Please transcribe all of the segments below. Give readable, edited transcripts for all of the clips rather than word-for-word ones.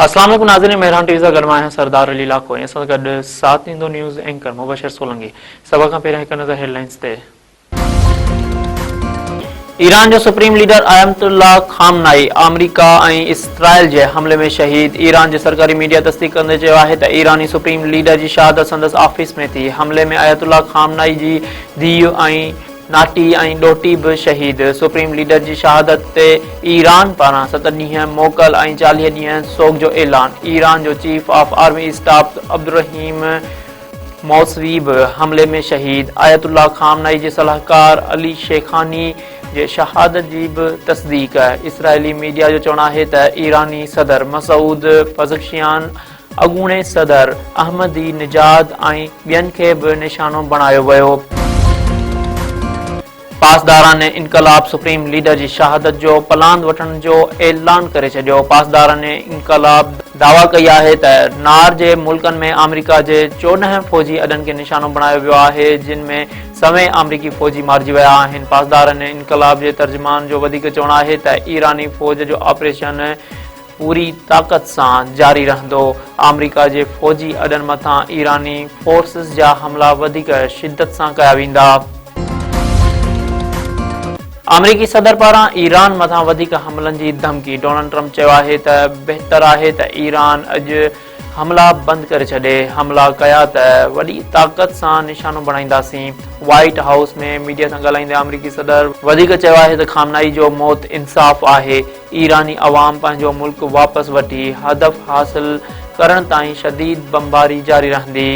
अस्सलाम वालेकुम नाज़रीन, मेहरान टीवी सां गॾु आहियां सरदार अली लाखो। ऐं सां गॾु साथ ॾींदो न्यूज़ एंकर मुबशर सोलंकी। सभ खां पहिरियों हिकु नज़र हेडलाइंस ते। ईरान जो सुप्रीम लीडर आयतुल्लाह खामनाई अमेरिका ऐं इसराइल जे हमले में शहीद। ईरान जे सरकारी मीडिया तस्दीक कंदे चयो आहे त ईरानी सुप्रीम लीडर जी शहादत संदसि ऑफिस में थी। हमले में आयतुल्लाह खामनाई जी धीउ ऐं नाटी ऐं ॾोटी बि शहीद। सुप्रीम लीडर जी शहादत ते ईरान पारां 7 ॾींहं मोकल ऐं 40 ॾींहं सोग जो ऐलान। ईरान जो chief of army staff Abdur Rahim Mousavi बि हमले में शहीद। आयतुल्लाह खामनाई जे सलाहकार अली शेखानी जे शहादत जी बि तस्दीक। इसराइली मीडिया जो चवणु आहे त ईरानी सदर मसूद पज़शियान, अॻूणे सदर अहमदी निजाद ऐं ॿियनि खे बि निशानो बणायो वियो। पासदाराने इनकलाब सुप्रीम लीडर जी शहादत जो पलांद वठण जो ऐलान करे छॾियो। पासदाराने इनकलाब दावा कई आहे त नार जे मुल्कनि में अमेरिका जे 14 फ़ौजी अॾनि खे निशानो बणायो वियो आहे, जिन में समें अमरीकी फ़ौजी मारिजी विया आहिनि। पासदाराने इनकलाब जे तर्जुमान जो वधीक चवणु आहे त ईरानी फ़ौज जो ऑपरेशन पूरी ताक़त सां जारी रहंदो। अमेरिका जे फ़ौजी अॾनि मथां ईरानी फोर्सिस जा हमला वधीक शिदत सां कया वेंदा। अमरीकी सदर पारां ईरान मथां वधीक हमलनि जी धमकी। डोनाल्ड ट्रंप चयो आहे त बहितर आहे त ईरान अॼु हमला बंदि करे छॾे। हमला कया त वॾी ताक़त सां निशानो बणाईंदासीं। व्हाइट हाउस में मीडिया सां ॻाल्हाईंदे अमरीकी सदर वधीक चयो आहे त खामनाई जो मौत इंसाफ़ आहे। ईरानी अवाम पंहिंजो मुल्क वापसि वठी हदफ़ हासिल करण ताईं शदीद बमबारी जारी रहंदी।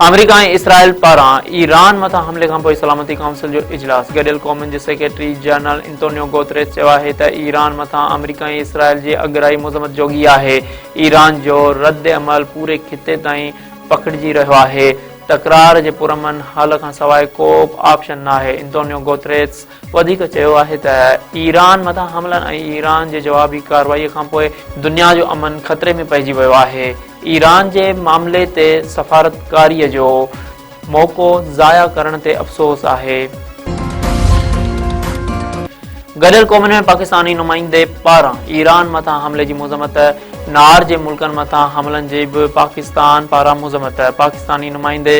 अमेरिका ऐं इसराइल पारां ईरान मथां हमले खां पोइ सलामती काउंसिल जो इजलास। गॾियल क़ौमुनि जे सेक्रेटरी जनरल एंटोनियो गुतेरेस चयो आहे त ईरान मथां अमेरिका ऐं इसराइल जी अगराई मुज़म्मत जोगी आहे। ईरान जो रद्द अमल पूरे खिते ताईं पखिड़िजी रहियो आहे। तकरार जे पुरअमन हल खां सवाइ को बि ऑप्शन न आहे। एंटोनियो गुतेरेस वधीक चयो आहे त ईरान मथां हमलनि ऐं ईरान जे जवाबी कार्रवाईअ खां पोइ दुनिया जो अमन ख़तरे में पइजी वियो आहे। ईरान जे मामले ते सफ़ारतकारीअ जो मौक़ो ज़ाया करण ते अफ़सोस आहे। गॾियल क़ौमुनि में पाकिस्तानी नुमाइंदे पारां ईरान मथां हमले जी मुज़म्मत। नार जे मुल्कनि मथां हमलनि जी बि पाकिस्तान पारां मुज़म्मत। पाकिस्तानी नुमाइंदे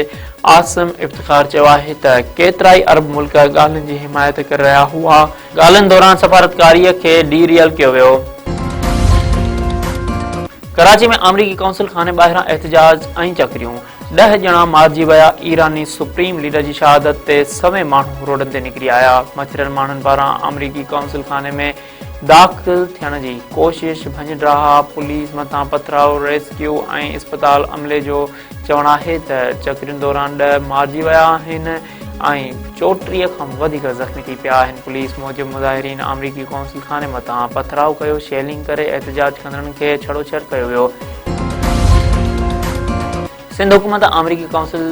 आसिम इफ्तिखार चयो आहे त केतिराई अरब मुल्क ॻाल्हियुनि जी हिमायत करे रहिया हुआ। ॻाल्हियुनि दौरान सफ़ारतकारीअ खे डीरियल कयो वियो। कराची में अमरीकी काउंसिल खाने ॿाहिरां एहतजाज ऐं चकरियूं। 10 ॼणा मारिजी विया। ईरानी सुप्रीम लीडर जी शहादत ते समें माण्हू रोडनि ते निकिरी आया। मछरनि माण्हुनि पारां अमरीकी काउंसिल खाने में दाख़िल थियण जी कोशिश, भञ-ड्राहा, पुलिस मथां पथराव, रेस्क्यू ऐं इस्पताल अमले जो चवणु आहे त चकरियुनि दौरान 10 मारिजी विया आहिनि ऐं 34 खां वधीक ज़ख़्मी थी पिया आहिनि। पुलिस मूजिबि मुज़ाहिरीन अमरीकी काउंसिल खाने मथां पथराव कयो। शेलिंग करे एहतजाज कंदड़नि खे छड़ोछड़ कयो वियो। सिंध हुकूमत अमरीकी काउंसिल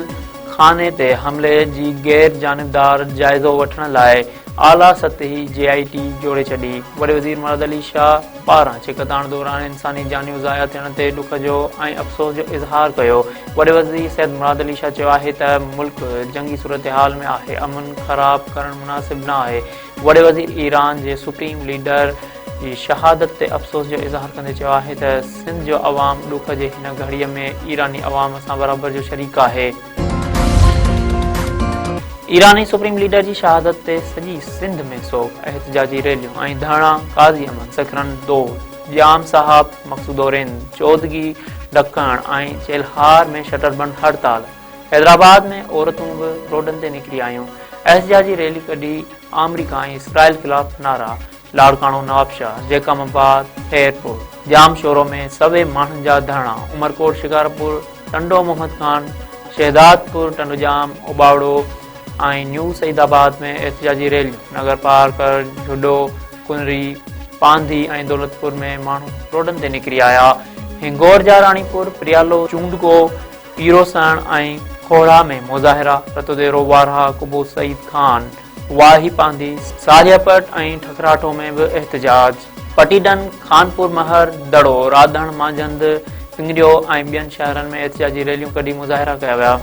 खाने ते हमले जी गैर जानिबदार जाइज़ो वठण लाइ आला सतही JIT जोड़े छॾी। वॾे वज़ीर मुराद अली शाह पारां छिकताण दौरान इंसानी जानियूं ज़ाया थियण ते ॾुख जो ऐं अफ़सोस जो इज़हार कयो। वॾे वज़ीर सैयद मुराद अली शाह चयो आहे त मुल्क जंगी सूरत हाल में आहे। अमन ख़राब करणु मुनासिब न आहे। वॾे वज़ीर ईरान जे सुप्रीम लीडर जी शहादत ते अफ़सोस जो इज़हार कंदे चयो आहे त सिंध जो अवाम ॾुख जे हिन घड़ीअ में ईरानी अवाम सां बराबर जो शरीक आहे। ईरानी सुप्रीम लीडर जी शहादत ते सॼी सिंध में सोग, एहतजाजी रैलियूं ऐं धरना। काज़ी अमन, सखरन दोर, जाम साहब, मक़सूदोरेन, चौदगी, ॾखण ऐं चेलहार में शटरबंद हड़ताल। हैदराबाद में औरतूं बि रोडनि ते निकिरी आयूं। एहतजाजी रैली कढी। अमरीका ऐं इसराइल ख़िलाफ़ नारा। लाड़काणो, नवाबशाह, जैकमाबाद, खैरपुर, जाम शोरो में सभई माण्हुनि जा धरना। उमरकोट, शिकारपुर, टंडो मोहम्मद खान, शहदादपुर, टंडोजाम, उबावड़ो ऐं न्यू सईदाबाद में एहतजाजी रैलियूं। नगर पार्कर, झुडो, कुनरी, पांधी ऐं दौलतपुर में माण्हू रोडनि ते निकिरी आया। हिंगोर जा राणीपुर, प्रियालो, चूंडगो, पीरोसण ऐं खोड़ा में मुज़ाहिरा। रतोदेरो, वारहा, कुबूस सईद खान, वाही पांधी, साजियापट ऐं ठकराठो में बि एहतजाज। पटीडन, खानपुर महर, दड़ो, राधण, मांझंद, पिंगरियो ऐं ॿियनि शहरनि में एहतजाजी रैलियूं कढी मुज़ाहिरा कया विया।